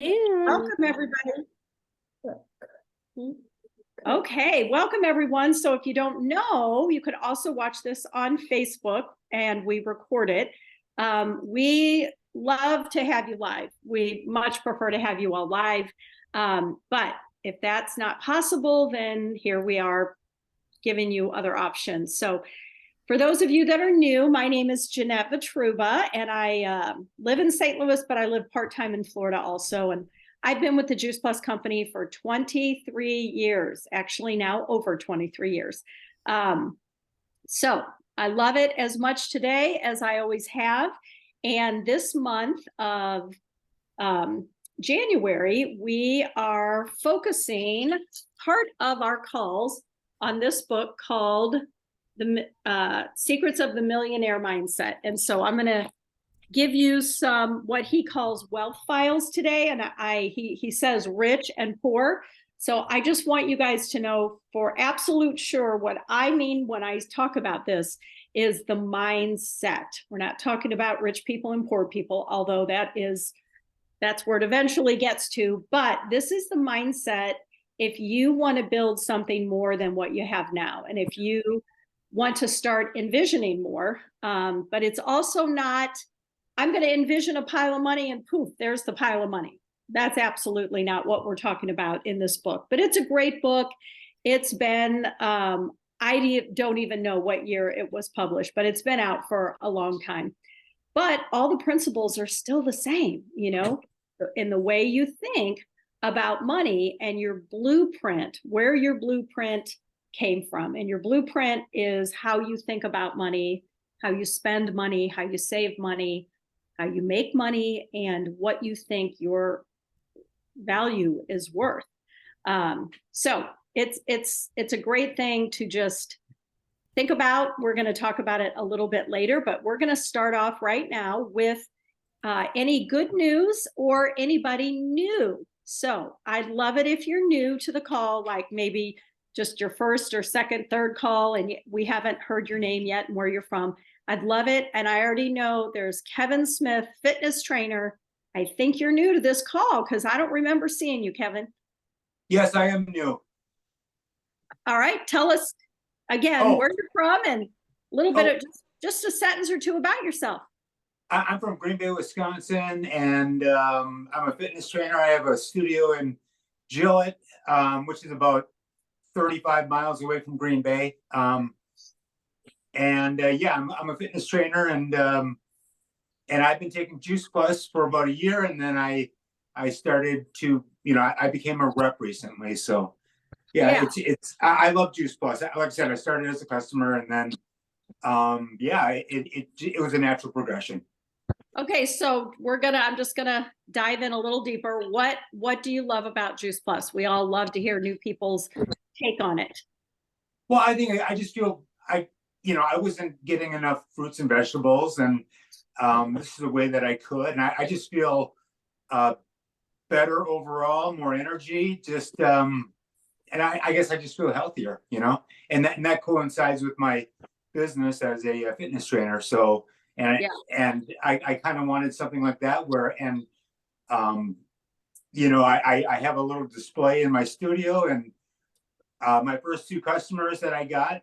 And Welcome, everybody. Okay, welcome, everyone. So if you don't know, you could also watch this on Facebook, and we record it. We love to have you live. We much prefer to have you all live. But if that's not possible, then here we are giving you other options. So for those of you that are new, my name is Jeanette Vitruba, and I live in St. Louis, but I live part-time in Florida also. And I've been with the Juice Plus company for 23 years, actually now over 23 years. So I love it as much today as I always have. And this month of January, we are focusing part of our calls on this book called The Secrets of the Millionaire Mindset. And so I'm going to give you some what he calls wealth files today, and he says rich and poor. So I just want you guys to know for absolute sure what I mean when I talk about this is the mindset. We're not talking about rich people and poor people, although that's where it eventually gets to. But this is the mindset if you want to build something more than what you have now, and if you want to start envisioning more. But it's also not, I'm going to envision a pile of money and poof, there's the pile of money. That's absolutely not what we're talking about in this book. But it's a great book. It's been, I don't even know what year it was published, but it's been out for a long time. But all the principles are still the same, in the way you think about money and your blueprint, where your blueprint came from. And your blueprint is how you think about money, how you spend money, how you save money, how you make money, and what you think your value is worth. So it's a great thing to just think about. We're going to talk about it a little bit later, but we're going to start off right now with any good news or anybody new. So I'd love it if you're new to the call, like maybe just your first or second, third call, and we haven't heard your name yet and where you're from. I'd love it. And I already know there's Kevin Smith, fitness trainer. I think you're new to this call because I don't remember seeing you, Kevin. Yes, I am new. All right. Tell us again where you're from and a little bit of just a sentence or two about yourself. I'm from Green Bay, Wisconsin, and I'm a fitness trainer. I have a studio in Gillette, which is about 35 miles away from Green Bay. I'm a fitness trainer, and I've been taking Juice Plus for about a year, and then I started to, I became a rep recently. So I love Juice Plus. Like I said, I started as a customer, and then it was a natural progression. Okay, so I'm just gonna dive in a little deeper. What do you love about Juice Plus? We all love to hear new people's take on it. Well, I just feel I wasn't getting enough fruits and vegetables, and this is a way that I could, and I just feel better overall, more energy, just and I guess I just feel healthier, and that coincides with my business as a fitness trainer. So I kind of wanted something like that I have a little display in my studio, and my first two customers that I got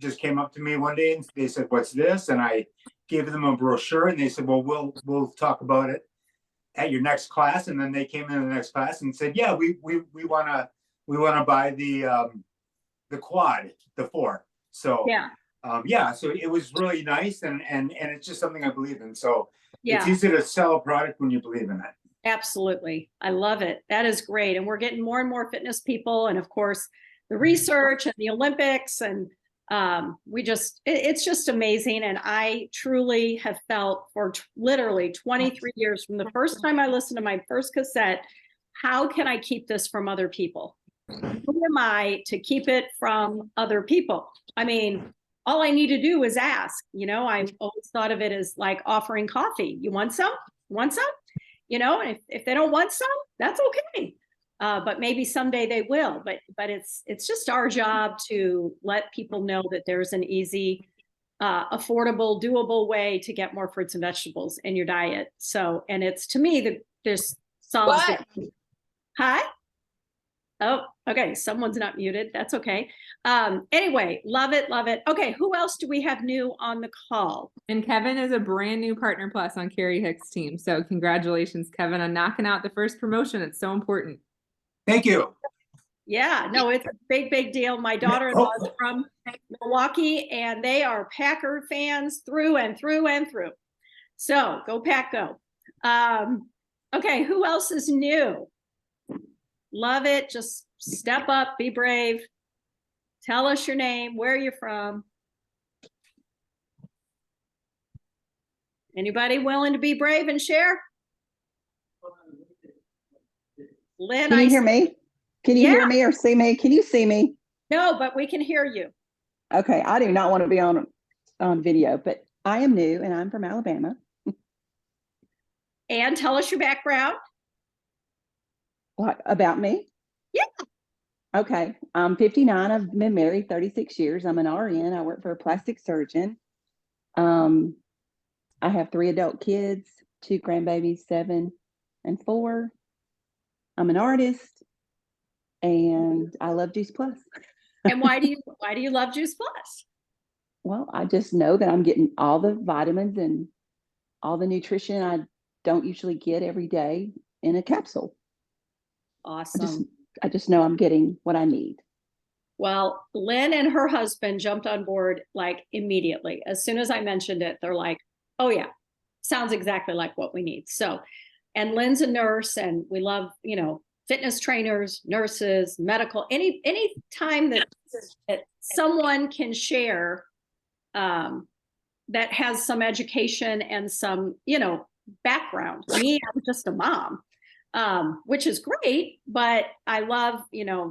just came up to me one day and they said, "What's this?" And I gave them a brochure, and they said, "Well, we'll talk about it at your next class." And then they came in the next class and said, "Yeah, we want to buy the quad, the 4." So so it was really nice, and it's just something I believe in. So it's easy to sell a product when you believe in it. Absolutely. I love it. That is great. And we're getting more and more fitness people. And of course, the research and the Olympics. And it's just amazing. And I truly have felt for literally 23 years from the first time I listened to my first cassette, how can I keep this from other people? Who am I to keep it from other people? I mean, all I need to do is ask. I've always thought of it as like offering coffee. You want some? Want some? If they don't want some, that's okay. But maybe someday they will. But it's just our job to let people know that there's an easy, affordable, doable way to get more fruits and vegetables in your diet. So, and it's to me there's solves What? the. Hi? Oh, okay. Someone's not muted. That's okay. Anyway, love it, love it. Okay, who else do we have new on the call? And Kevin is a brand new Partner Plus on Carrie Hicks' team. So congratulations, Kevin, on knocking out the first promotion. It's so important. Thank you. Yeah, no, it's a big, big deal. My daughter-in-law is from Milwaukee, and they are Packer fans through and through and through. So go Pack, go. Okay, who else is new? Love it. Just step up, be brave. Tell us your name, where you're from. Anybody willing to be brave and share? Lynn, Can you hear me? Can you hear me or see me? Can you see me? No, but we can hear you. Okay, I do not want to be on video, but I am new and I'm from Alabama. And tell us your background. What about me? Yeah. Okay, I'm 59. I've been married 36 years. I'm an RN. I work for a plastic surgeon. I have 3 adult kids, 2 grandbabies, 7 and 4. I'm an artist and I love Juice Plus. And why do you love Juice Plus? Well, I just know that I'm getting all the vitamins and all the nutrition I don't usually get every day in a capsule. Awesome. I just know I'm getting what I need. Well, Lynn and her husband jumped on board like immediately. As soon as I mentioned it, they're like, oh yeah, sounds exactly like what we need. So, and Lynn's a nurse and we love, fitness trainers, nurses, medical, any time that someone can share that has some education and some, background. Me, I'm just a mom. Which is great, but I love,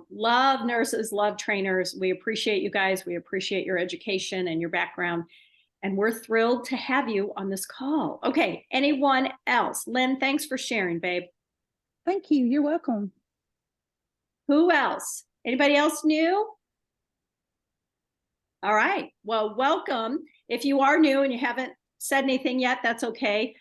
love nurses, love trainers. We appreciate you guys. We appreciate your education and your background. And we're thrilled to have you on this call. Okay, anyone else? Lynn, thanks for sharing, babe. Thank you. You're welcome. Who else? Anybody else new? All right. Well, welcome. If you are new and you haven't said anything yet, that's okay.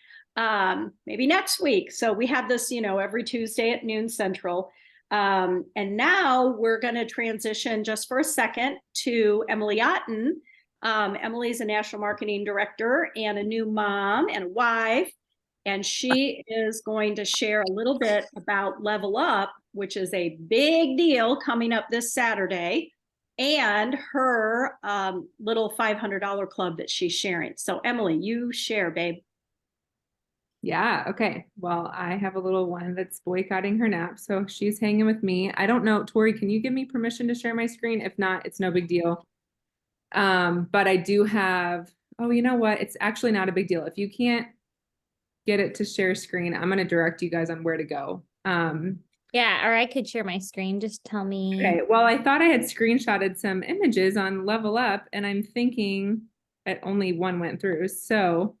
Maybe next week. So we have this, every Tuesday at noon Central. And now we're going to transition just for a second to Emily Otten. Emily's a national marketing director and a new mom and a wife. And she is going to share a little bit about Level Up, which is a big deal coming up this Saturday, and her little $500 club that she's sharing. So Emily, you share, babe. Yeah. Okay. Well, I have a little one that's boycotting her nap, so she's hanging with me. I don't know, Tori, can you give me permission to share my screen? If not, it's no big deal. But I do have, oh, you know what? It's actually not a big deal. If you can't get it to share screen, I'm going to direct you guys on where to go. Yeah, or I could share my screen. Just tell me. Okay. Well, I thought I had screenshotted some images on Level Up, and I'm thinking that only one went through. So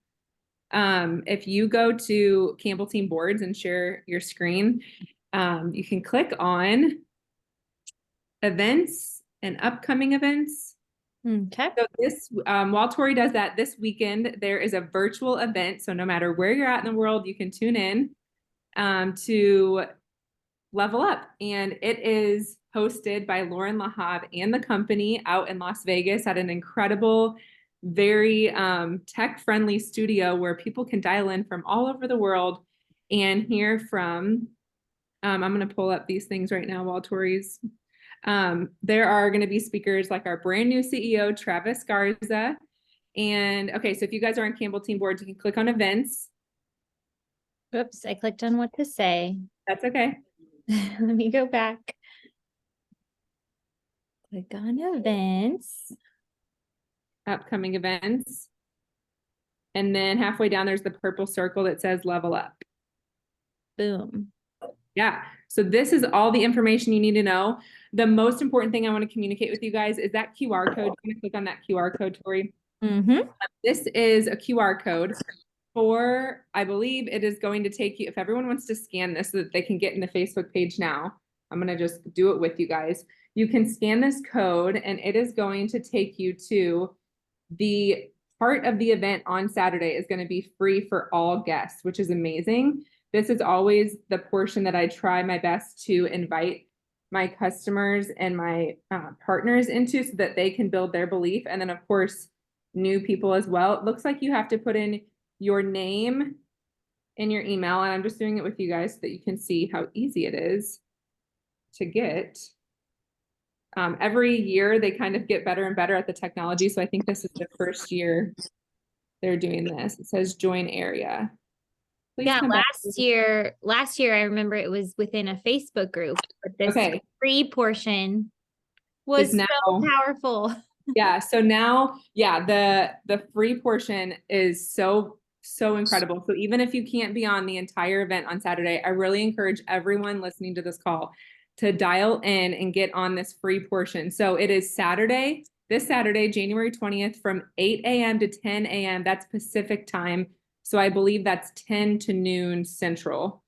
if you go to Campbell Team Boards and share your screen, you can click on events and upcoming events. Okay. So this, while Tori does that, this weekend, there is a virtual event. So no matter where you're at in the world, you can tune in to Level Up. And it is hosted by Lauren Lahab and the company out in Las Vegas at an incredible, very tech-friendly studio where people can dial in from all over the world and hear from, I'm going to pull up these things right now while Tori's, there are going to be speakers like our brand new CEO, Travis Garza. And okay, so if you guys are on Campbell Team Boards, you can click on events. Oops, I clicked on what to say. That's okay. Let me go back. Click on events. Upcoming events. And then halfway down, there's the purple circle that says Level Up. Boom. Yeah. So this is all the information you need to know. The most important thing I want to communicate with you guys is that QR code. You're going to click on that QR code, Tori. This is a QR code for, I believe it is going to take you, if everyone wants to scan this so that they can get in the Facebook page now, I'm going to just do it with you guys. You can scan this code and it is going to take you to the part of the event on Saturday is going to be free for all guests, which is amazing. this is always the portion that I try my best to invite my customers and my partners into so that they can build their belief. And then of course, new people as well. It looks like you have to put in your name and your email. And I'm just doing it with you guys so that you can see how easy it is to get. Every year they kind of get better and better at the technology. So I think this is the first year they're doing this. It says join area. Please Yeah, come back. last year I remember it was within a Facebook group, but this Okay. free portion was Is now- so powerful. Yeah, so now, yeah, the free portion is so incredible. So even if you can't be on the entire event on Saturday, I really encourage everyone listening to this call to dial in and get on this free portion. So it is this Saturday, January 20th from 8 a.m. to 10 a.m. That's Pacific time. So I believe that's 10 to noon Central.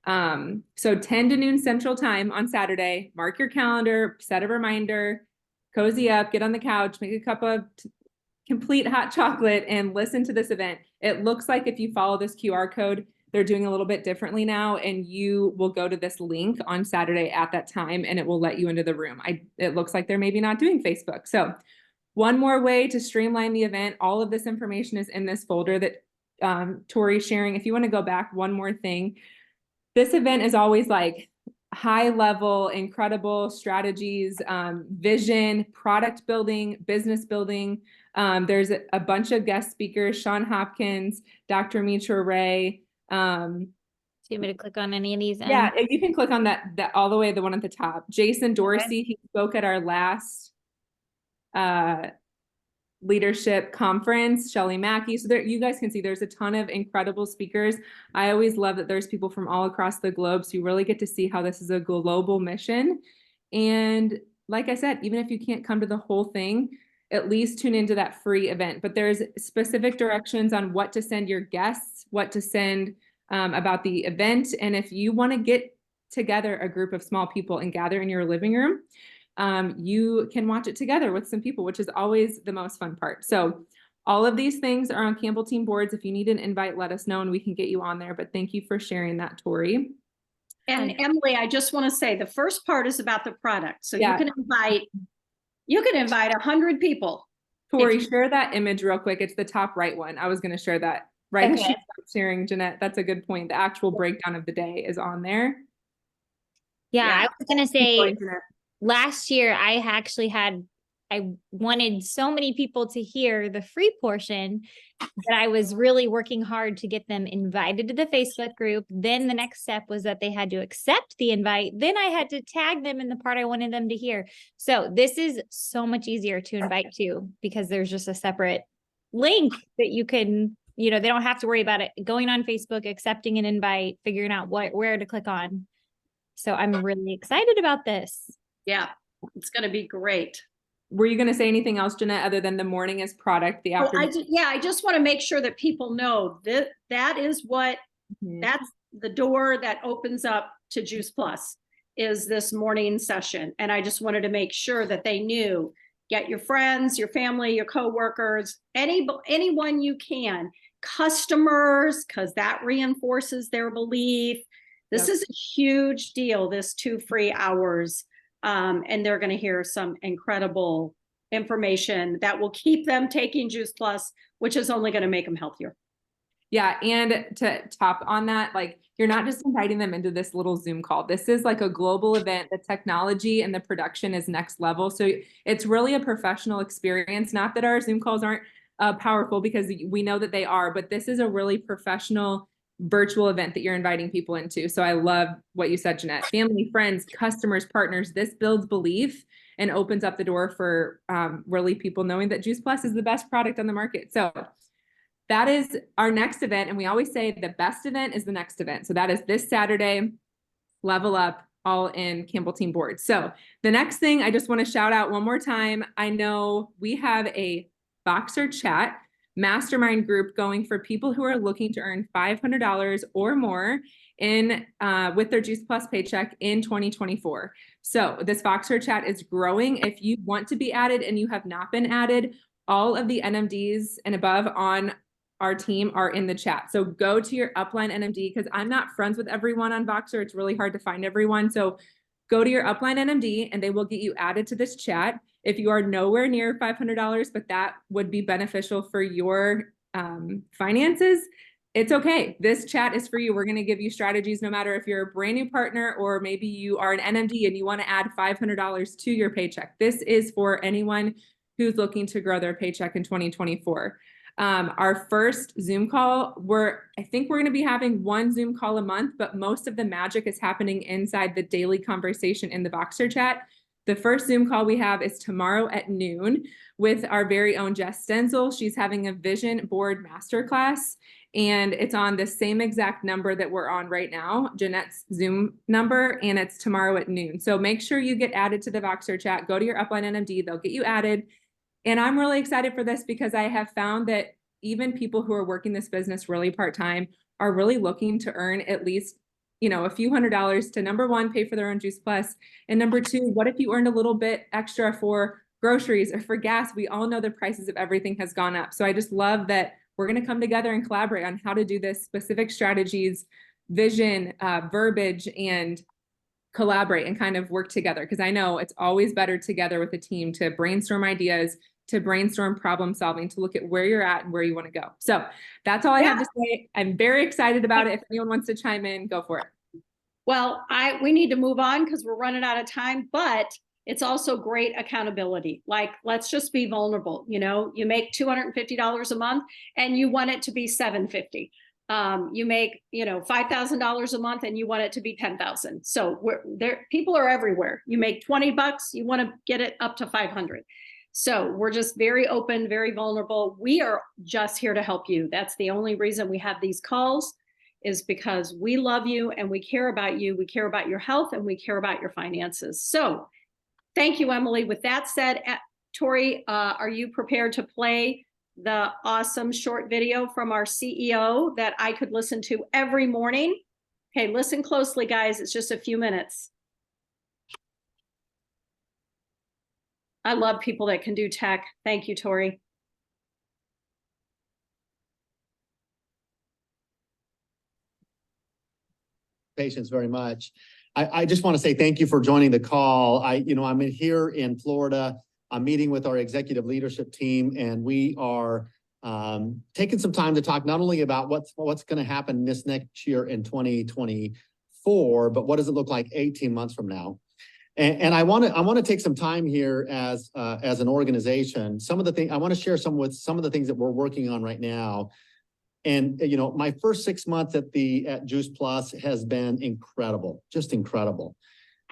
So 10 to noon Central time on Saturday, mark your calendar, set a reminder, cozy up, get on the couch, make a cup of complete hot chocolate and listen to this event. It looks like if you follow this QR code, they're doing a little bit differently now, and you will go to this link on Saturday at that time and it will let you into the room. It looks like they're maybe not doing Facebook. So one more way to streamline the event, all of this information is in this folder that Tori's sharing. If you want to go back, one more thing. This event is always like high level, incredible strategies, vision, product building, business building. There's a bunch of guest speakers, Sean Hopkins, Dr. Mitra Ray. Do you want me to click on any of these? Yeah, you can click on that all the way, the one at the top. Jason Dorsey, he spoke at our last leadership conference, Shelley Mackey. So there, you guys can see there's a ton of incredible speakers. I always love that there's people from all across the globe. So you really get to see how this is a global mission. And like I said, even if you can't come to the whole thing, at least tune into that free event. But there's specific directions on what to send your guests, what to send about the event. And if you want to get together a group of small people and gather in your living room, you can watch it together with some people, which is always the most fun part. So all of these things are on Campbell Team boards. If you need an invite, let us know and we can get you on there. But thank you for sharing that, Tori. And Emily, I just want to say the first part is about the product. So Yeah. you can invite 100 people. Tori, share that image real quick. It's the top right one. I was going to share that right as Okay. she stopped sharing, Jeanette. That's a good point. The actual breakdown of the day is on there. Yeah, Yeah. I was gonna Keep say going, Jeanette. last year I wanted so many people to hear the free portion that I was really working hard to get them invited to the Facebook group. Then the next step was that they had to accept the invite. Then I had to tag them in the part I wanted them to hear. So this is so much easier to invite to because there's just a separate link that you can, they don't have to worry about it going on Facebook, accepting an invite, figuring out where to click on. So I'm really excited about this. Yeah, it's going to be great. Were you going to say anything else, Jeanette, other than the morning is product, the Well, afternoon? I just want to make sure that people know that is what, Mhm. that's the door that opens up to Juice Plus is this morning session. And I just wanted to make sure that they knew, get your friends, your family, your coworkers, anyone you can, customers, because that reinforces their belief. This is a huge deal, this 2 free hours. And they're going to hear some incredible information that will keep them taking Juice Plus, which is only going to make them healthier. Yeah, and to top on that, like you're not just inviting them into this little Zoom call. This is like a global event. The technology and the production is next level. So it's really a professional experience. Not that our Zoom calls aren't powerful, because we know that they are, but this is a really professional virtual event that you're inviting people into. So I love what you said, Jeanette. Family, friends, customers, partners. This builds belief and opens up the door for really people knowing that Juice Plus is the best product on the market. So that is our next event. And we always say the best event is the next event. So that is this Saturday, Level Up, all in Campbell Team board. So the next thing I just want to shout out one more time. I know we have a Boxer Chat mastermind group going for people who are looking to earn $500 or more in with their Juice Plus paycheck in 2024. So this Boxer Chat is growing. If you want to be added and you have not been added, all of the NMDs and above on our team are in the chat. So go to your upline NMD, because I'm not friends with everyone on Voxer. It's really hard to find everyone. So go to your upline NMD and they will get you added to this chat. If you are nowhere near $500, but that would be beneficial for your finances, it's okay. This chat is for you. We're going to give you strategies no matter if you're a brand new partner or maybe you are an NMD and you want to add $500 to your paycheck. This is for anyone who's looking to grow their paycheck in 2024. Our first Zoom call, I think we're going to be having one Zoom call a month, but most of the magic is happening inside the daily conversation in the Voxer chat. The first Zoom call we have is tomorrow at noon with our very own Jess Stenzel. She's having a vision board masterclass, and it's on the same exact number that we're on right now, Jeanette's Zoom number, and it's tomorrow at noon. So make sure you get added to the Voxer chat. Go to your upline NMD, they'll get you added. And I'm really excited for this because I have found that even people who are working this business really part-time are really looking to earn at least, a few $100s to, number one, pay for their own Juice Plus. And number two, what if you earned a little bit extra for groceries or for gas? We all know the prices of everything has gone up. So I just love that we're going to come together and collaborate on how to do this, specific strategies, vision, verbiage, and collaborate and kind of work together. Because I know it's always better together with a team to brainstorm ideas, to brainstorm problem solving, to look at where you're at and where you want to go. So that's all I have to say. I'm very excited about it. If anyone wants to chime in, go for it. Well, we need to move on because we're running out of time, but it's also great accountability. Like, let's just be vulnerable. You make $250 a month and you want it to be $750. You make, $5,000 a month and you want it to be 10,000. So people are everywhere. You make $20, you want to get it up to 500. So we're just very open, very vulnerable. We are just here to help you. That's the only reason we have these calls, is because we love you and we care about you. We care about your health and we care about your finances. So thank you, Emily. With that said, Tori, are you prepared to play the awesome short video from our CEO that I could listen to every morning? Okay, listen closely, guys. It's just a few minutes. I love people that can do tech. Thank you, Tori. Patience very much. I just want to say thank you for joining the call. I'm here in Florida. I'm meeting with our executive leadership team, and we are taking some time to talk not only about what's going to happen this next year in 2024, but what does it look like 18 months from now. And I want to take some time here as an organization. Some of the things I want to share some of the things that we're working on right now. And my first 6 months at Juice Plus has been incredible, just incredible.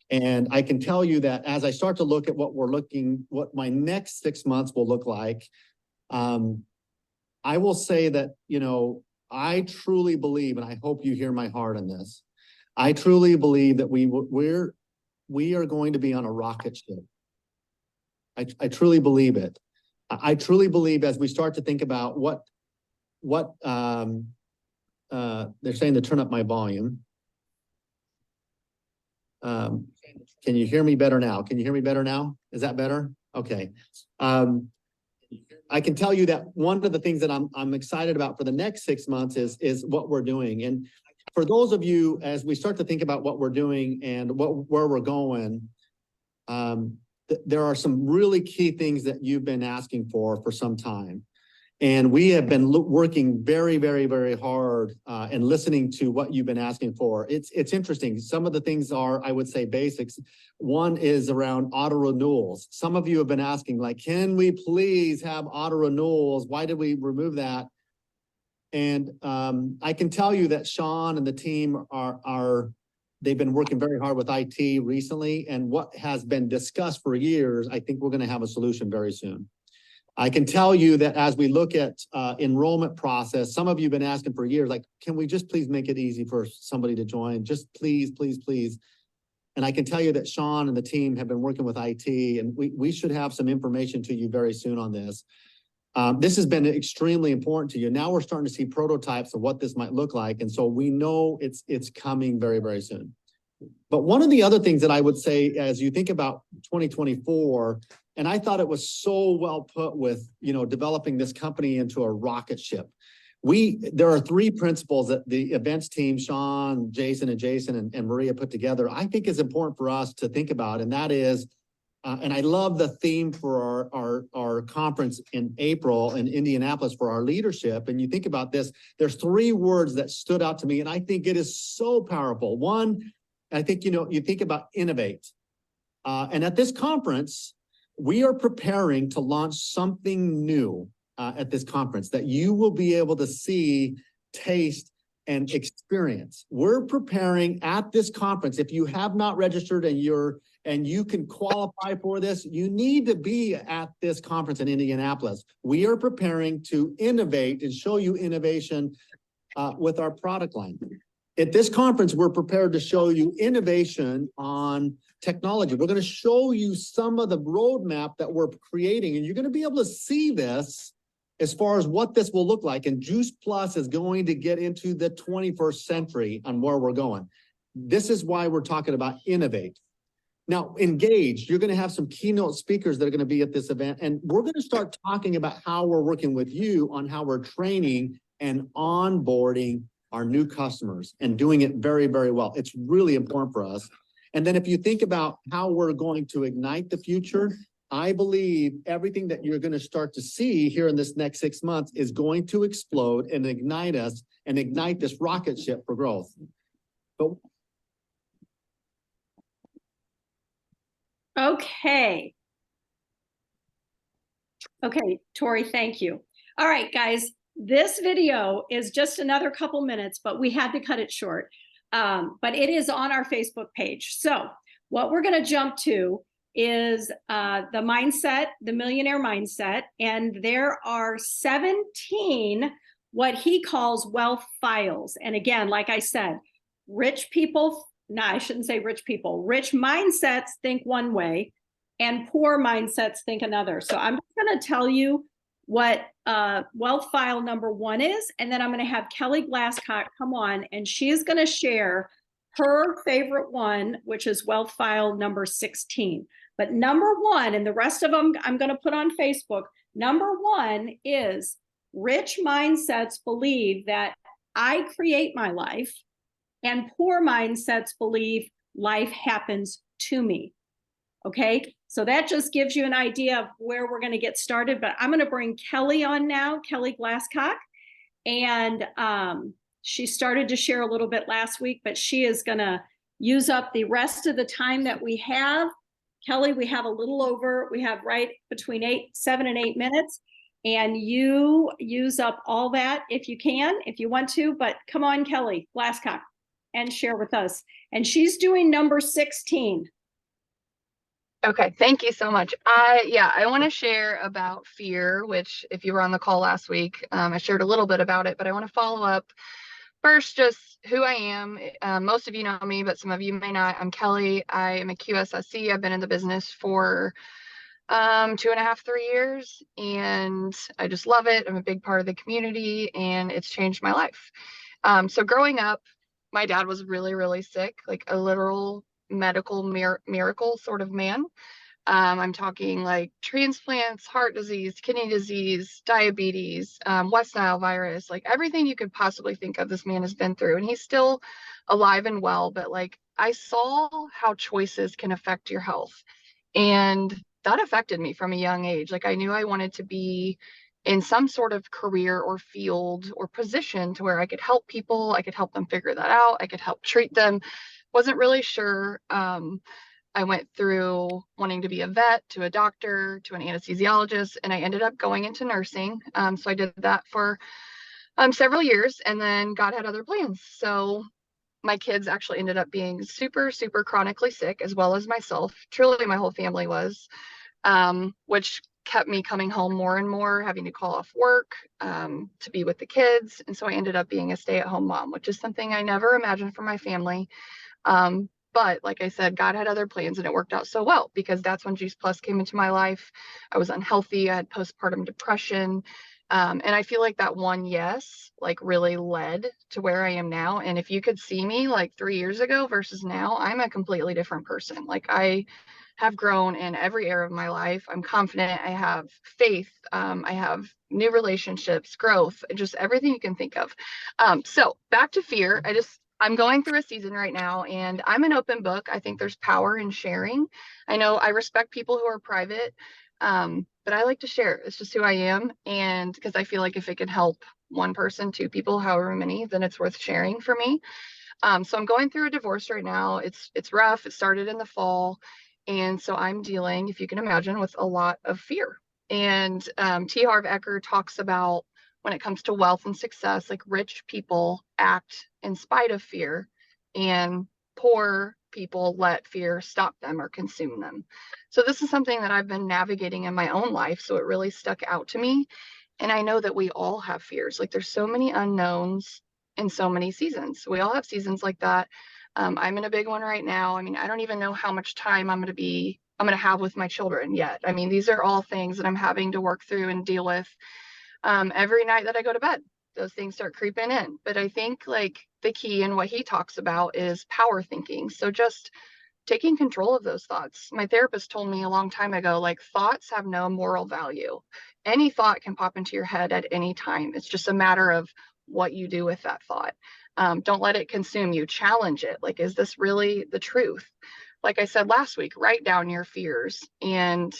And I can tell you that as I start to look at what my next 6 months will look like, I will say that I truly believe, and I hope you hear my heart on this, I truly believe that we are going to be on a rocket ship. I truly believe it. I truly believe as we start to think about what they're saying to turn up my volume. Can you hear me better now? Can you hear me better now? Is that better? Okay. I can tell you that one of the things that I'm excited about for the next 6 months is what we're doing. And for those of you, as we start to think about what we're doing and where we're going, there are some really key things that you've been asking for some time. And we have been working very, very, very hard and listening to what you've been asking for. It's interesting. Some of the things are, I would say, basics. One is around auto renewals. Some of you have been asking, like, can we please have auto renewals? Why did we remove that? And I can tell you that Sean and the team they've been working very hard with IT recently. And what has been discussed for years, I think we're going to have a solution very soon. I can tell you that as we look at enrollment process, some of you have been asking for years, like, can we just please make it easy for somebody to join? Just please, please, please. And I can tell you that Sean and the team have been working with IT, and we should have some information to you very soon on this. This has been extremely important to you. Now we're starting to see prototypes of what this might look like. And so we know it's coming very, very soon. But one of the other things that I would say, as you think about 2024, and I thought it was so well put with, developing this company into a rocket ship. there are three principles that the events team, Sean, Jason, and Maria put together. I think is important for us to think about, and that is, and I love the theme for our conference in April in Indianapolis for our leadership. And you think about this, there's three words that stood out to me, and I think it is so powerful. One, I think, you think about innovate. And at this conference, we are preparing to launch something new at this conference that you will be able to see, taste, and experience. We're preparing at this conference. If you have not registered and you can qualify for this, you need to be at this conference in Indianapolis. We are preparing to innovate and show you innovation with our product line. At this conference, we're prepared to show you innovation on technology. We're going to show you some of the roadmap that we're creating, and you're going to be able to see this as far as what this will look like. And Juice Plus is going to get into the 21st century on where we're going. This is why we're talking about innovate. Now, engage, you're going to have some keynote speakers that are going to be at this event, and we're going to start talking about how we're working with you on how we're training and onboarding our new customers and doing it very, very well. It's really important for us. And then if you think about how we're going to ignite the future, I believe everything that you're going to start to see here in this next 6 months is going to explode and ignite us and ignite this rocket ship for growth. But Okay. Okay, Tori, thank you. All right, guys, this video is just another couple minutes, but we had to cut it short. But it is on our Facebook page. So what we're going to jump to is the mindset, the millionaire mindset. And there are 17 what he calls wealth files. And again, like I said, rich people, no, I shouldn't say rich people, rich mindsets think one way and poor mindsets think another. So I'm just going to tell you what wealth file number 1 is, and then I'm going to have Kelli Glasscock come on, and she is going to share her favorite one, which is wealth file number 16. But number 1, and the rest of them I'm going to put on Facebook, number 1 is rich mindsets believe that I create my life, and poor mindsets believe life happens to me. Okay, so that just gives you an idea of where we're going to get started. But I'm going to bring Kelli on now, Kelli Glasscock. And she started to share a little bit last week, but she is going to use up the rest of the time that we have. Kelli, we have a little over, we have right between 7 and 8 minutes. And you use up all that if you can, if you want to. But come on, Kelli Glasscock, and share with us. And she's doing number 16. Okay, thank you so much. I want to share about fear, which if you were on the call last week, I shared a little bit about it, but I want to follow up first, just who I am. Most of you know me, but some of you may not. I'm Kelli. I am a QSSC. I've been in the business for 2.5, 3 years, and I just love it. I'm a big part of the community, and it's changed my life. So growing up, my dad was really, really sick, like a literal medical miracle sort of man. I'm talking like transplants, heart disease, kidney disease, diabetes, West Nile virus, like everything you could possibly think of, this man has been through, and he's still alive and well. But like, I saw how choices can affect your health, and that affected me from a young age. Like, I knew I wanted to be in some sort of career or field or position to where I could help people. I could help them figure that out. I could help treat them. Wasn't really sure. I went through wanting to be a vet, to a doctor, to an anesthesiologist, and I ended up going into nursing. So I did that for several years, and then God had other plans. So my kids actually ended up being super, super chronically sick, as well as myself. Truly, my whole family was, which kept me coming home more and more, having to call off work to be with the kids. And so I ended up being a stay-at-home mom, which is something I never imagined for my family. But like I said, God had other plans, and it worked out so well, because that's when Juice Plus came into my life. I was unhealthy. I had postpartum depression. And I feel like that one yes, like really led to where I am now. And if you could see me like 3 years ago versus now, I'm a completely different person. Like I have grown in every area of my life. I'm confident. I have faith. I have new relationships, growth, just everything you can think of. So back to fear. I'm going through a season right now and I'm an open book. I think there's power in sharing. I know I respect people who are private, but I like to share. It's just who I am. And because I feel like if it can help one person, two people, however many, then it's worth sharing for me. So I'm going through a divorce right now. It's rough. It started in the fall. And so I'm dealing, if you can imagine, with a lot of fear. And T. Harv Eker talks about when it comes to wealth and success, like rich people act in spite of fear and poor people let fear stop them or consume them. So this is something that I've been navigating in my own life. So it really stuck out to me. And I know that we all have fears. Like there's so many unknowns in so many seasons. We all have seasons like that. I'm in a big one right now. I mean, I don't even know how much time I'm going to have with my children yet. I mean, these are all things that I'm having to work through and deal with every night that I go to bed. Those things start creeping in. But I think like the key in what he talks about is power thinking. So just taking control of those thoughts. My therapist told me a long time ago, like thoughts have no moral value. Any thought can pop into your head at any time. It's just a matter of what you do with that thought. Don't let it consume you. Challenge it. Like, is this really the truth? Like I said last week, write down your fears and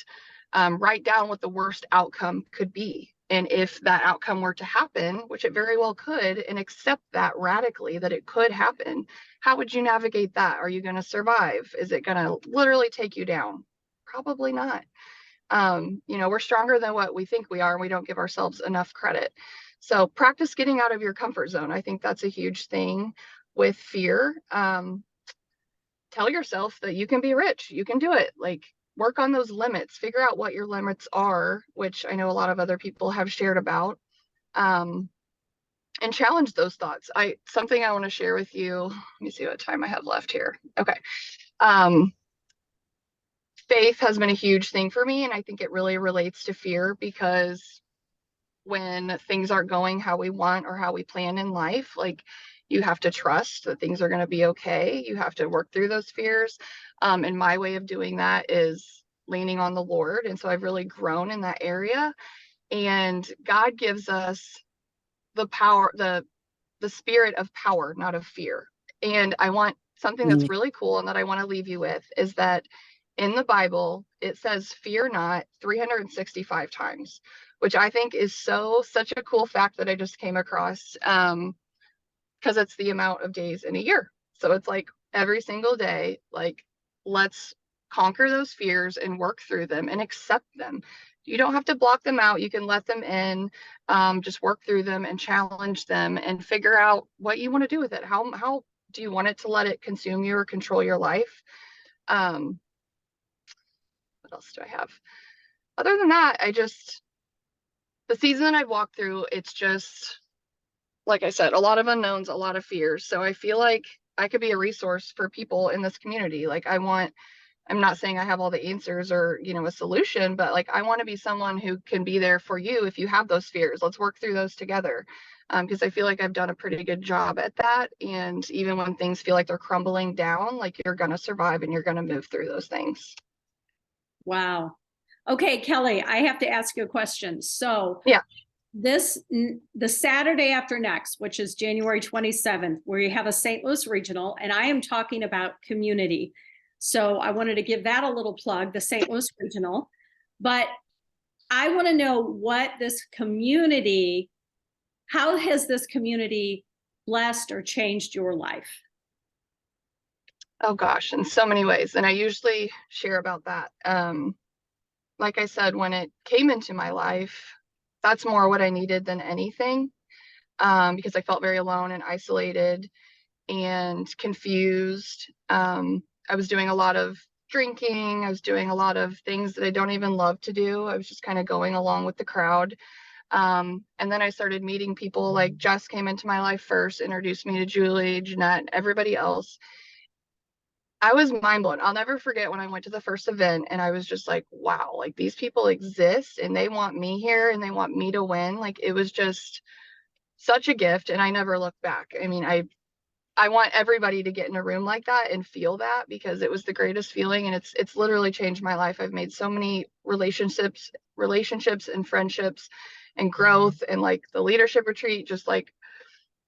write down what the worst outcome could be. And if that outcome were to happen, which it very well could, and accept that radically that it could happen, how would you navigate that? Are you going to survive? Is it going to literally take you down? Probably not. We're stronger than what we think we are, and we don't give ourselves enough credit. So practice getting out of your comfort zone. I think that's a huge thing with fear. Tell yourself that you can be rich. You can do it. Like work on those limits, figure out what your limits are, which I know a lot of other people have shared about, and challenge those thoughts. Something I want to share with you. Let me see what time I have left here. Okay. Faith has been a huge thing for me, and I think it really relates to fear because when things aren't going how we want or how we plan in life, like you have to trust that things are going to be okay. You have to work through those fears. And my way of doing that is leaning on the Lord. And so I've really grown in that area. And God gives us the power, the spirit of power, not of fear. And I want something that's really cool and that I want to leave you with is that in the Bible, it says fear not 365 times, which I think is such a cool fact that I just came across. Because it's the amount of days in a year. So it's like every single day, like let's conquer those fears and work through them and accept them. You don't have to block them out. You can let them in, just work through them and challenge them and figure out what you want to do with it. How do you want it to let it consume you or control your life? What else do I have? Other than that, the season I've walked through, it's just, like I said, a lot of unknowns, a lot of fears. So I feel like I could be a resource for people in this community. Like I'm not saying I have all the answers or, a solution, but like I want to be someone who can be there for you if you have those fears. Let's work through those together. Because I feel like I've done a pretty good job at that. And even when things feel like they're crumbling down, like you're going to survive and you're going to move through those things. Wow. Okay, Kelli, I have to ask you a question. So yeah, the Saturday after next, which is January 27th, where you have a St. Louis regional, and I am talking about community. So I wanted to give that a little plug, the St. Louis regional, but I want to know how has this community blessed or changed your life? Oh gosh, in so many ways. And I usually share about that. Like I said, when it came into my life, that's more what I needed than anything, because I felt very alone and isolated and confused. I was doing a lot of drinking. I was doing a lot of things that I don't even love to do. I was just kind of going along with the crowd. And then I started meeting people, like Jess came into my life first, introduced me to Julie, Jeanette, everybody else. I was mind blown. I'll never forget when I went to the first event and I was just like, wow, like these people exist and they want me here and they want me to win. Like it was just such a gift and I never looked back. I mean, I want everybody to get in a room like that and feel that because it was the greatest feeling and it's literally changed my life. I've made so many relationships and friendships and growth, and like the leadership retreat, just like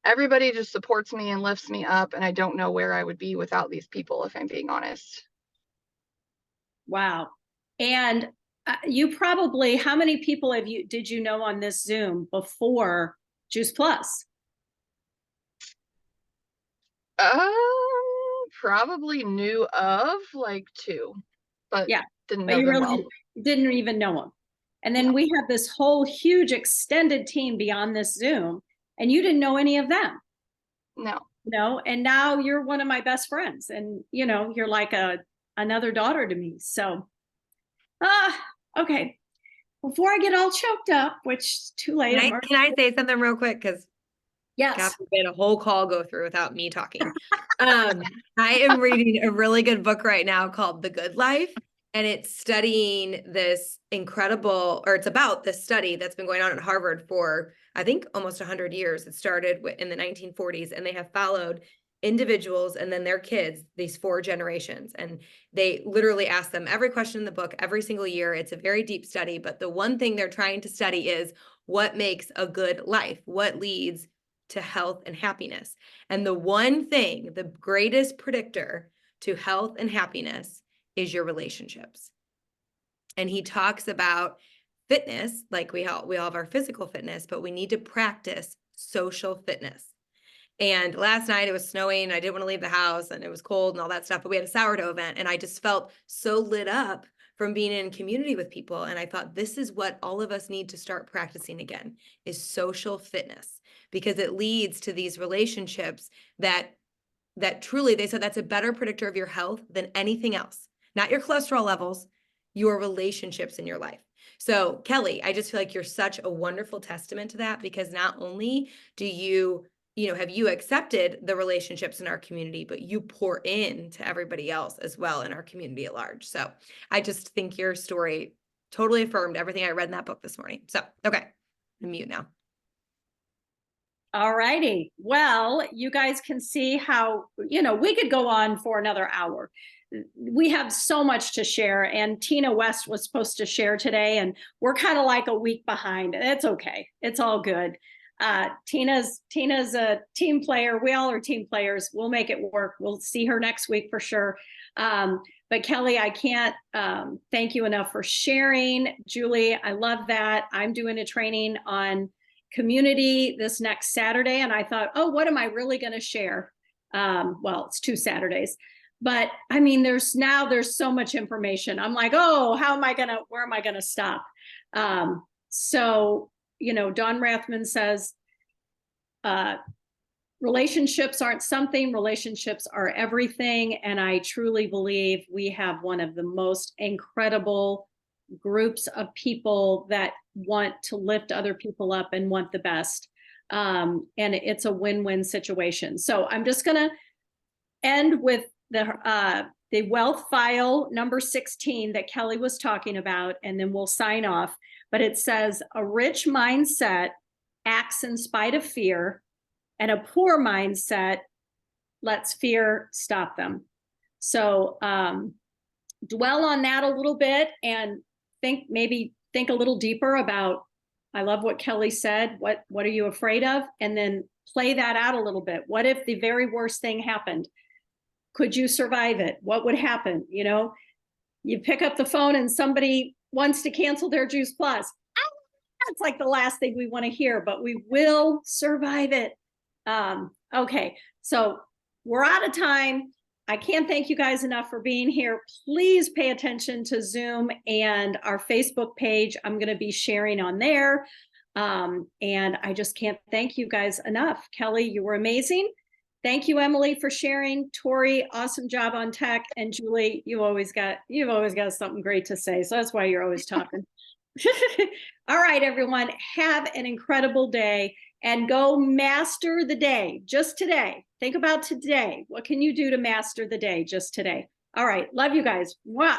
everybody just supports me and lifts me up, and I don't know where I would be without these people, if I'm being honest. Wow. And you probably, how many people did you know on this Zoom before Juice Plus? Probably knew of like two, but Yeah, didn't but know you them really well. didn't even know them. And then No. we have this whole huge extended team beyond this Zoom, and you didn't know any of them. No. And now you're one of my best friends, and you're like another daughter to me. So okay, before I get all choked up, which too late. Can I say something real quick? Because Yes. God forbid a whole call go through without me talking. I am reading a really good book right now called The Good Life, and it's studying this incredible, or it's about this study that's been going on at Harvard for, I think, almost 100 years. It started in the 1940s, and they have followed individuals and then their kids, these 4 generations. And they literally ask them every question in the book every single year. It's a very deep study, but the one thing they're trying to study is what makes a good life, what leads to health and happiness. And the one thing, the greatest predictor to health and happiness is your relationships. And he talks about fitness, like we all have our physical fitness, but we need to practice social fitness. And last night it was snowing, I didn't want to leave the house and it was cold and all that stuff, but we had a sourdough event and I just felt so lit up from being in community with people. And I thought, this is what all of us need to start practicing again, is social fitness, because it leads to these relationships that truly, they said, that's a better predictor of your health than anything else, not your cholesterol levels, your relationships in your life. So Kelli, I just feel like you're such a wonderful testament to that, because not only do you have you accepted the relationships in our community, but you pour in to everybody else as well in our community at large. So I just think your story totally affirmed everything I read in that book this morning. So, okay, I'm mute now. All righty. Well, you guys can see how, we could go on for another hour. We have so much to share, and Tina West was supposed to share today, and we're kind of like a week behind. It's okay. It's all good. Tina's a team player. We all are team players. We'll make it work. We'll see her next week for sure. But Kelli, I can't thank you enough for sharing. Julie, I love that. I'm doing a training on community this next Saturday, and I thought, oh, what am I really going to share? Well, it's 2 Saturdays, but I mean, there's so much information. I'm like, oh, where am I gonna stop? So Don Rathman says, relationships aren't something, relationships are everything. And I truly believe we have one of the most incredible groups of people that want to lift other people up and want the best. And it's a win-win situation. So I'm just going to end with the wealth file number 16 that Kelli was talking about, and then we'll sign off. But it says, a rich mindset acts in spite of fear, and a poor mindset lets fear stop them. So dwell on that a little bit and think a little deeper about, I love what Kelli said, what are you afraid of? And then play that out a little bit. What if the very worst thing happened? Could you survive it? What would happen? You pick up the phone and somebody wants to cancel their Juice Plus. That's like the last thing we want to hear, but we will survive it. Okay, so we're out of time. I can't thank you guys enough for being here. Please pay attention to Zoom and our Facebook page. I'm going to be sharing on there. And I just can't thank you guys enough. Kelli, you were amazing. Thank you, Emily, for sharing. Tori, awesome job on tech. And Julie, you've always got something great to say. So that's why you're always talking. All right, everyone, have an incredible day. and go master the day just today. Think about today. What can you do to master the day just today? All right. Love you guys. Mwah.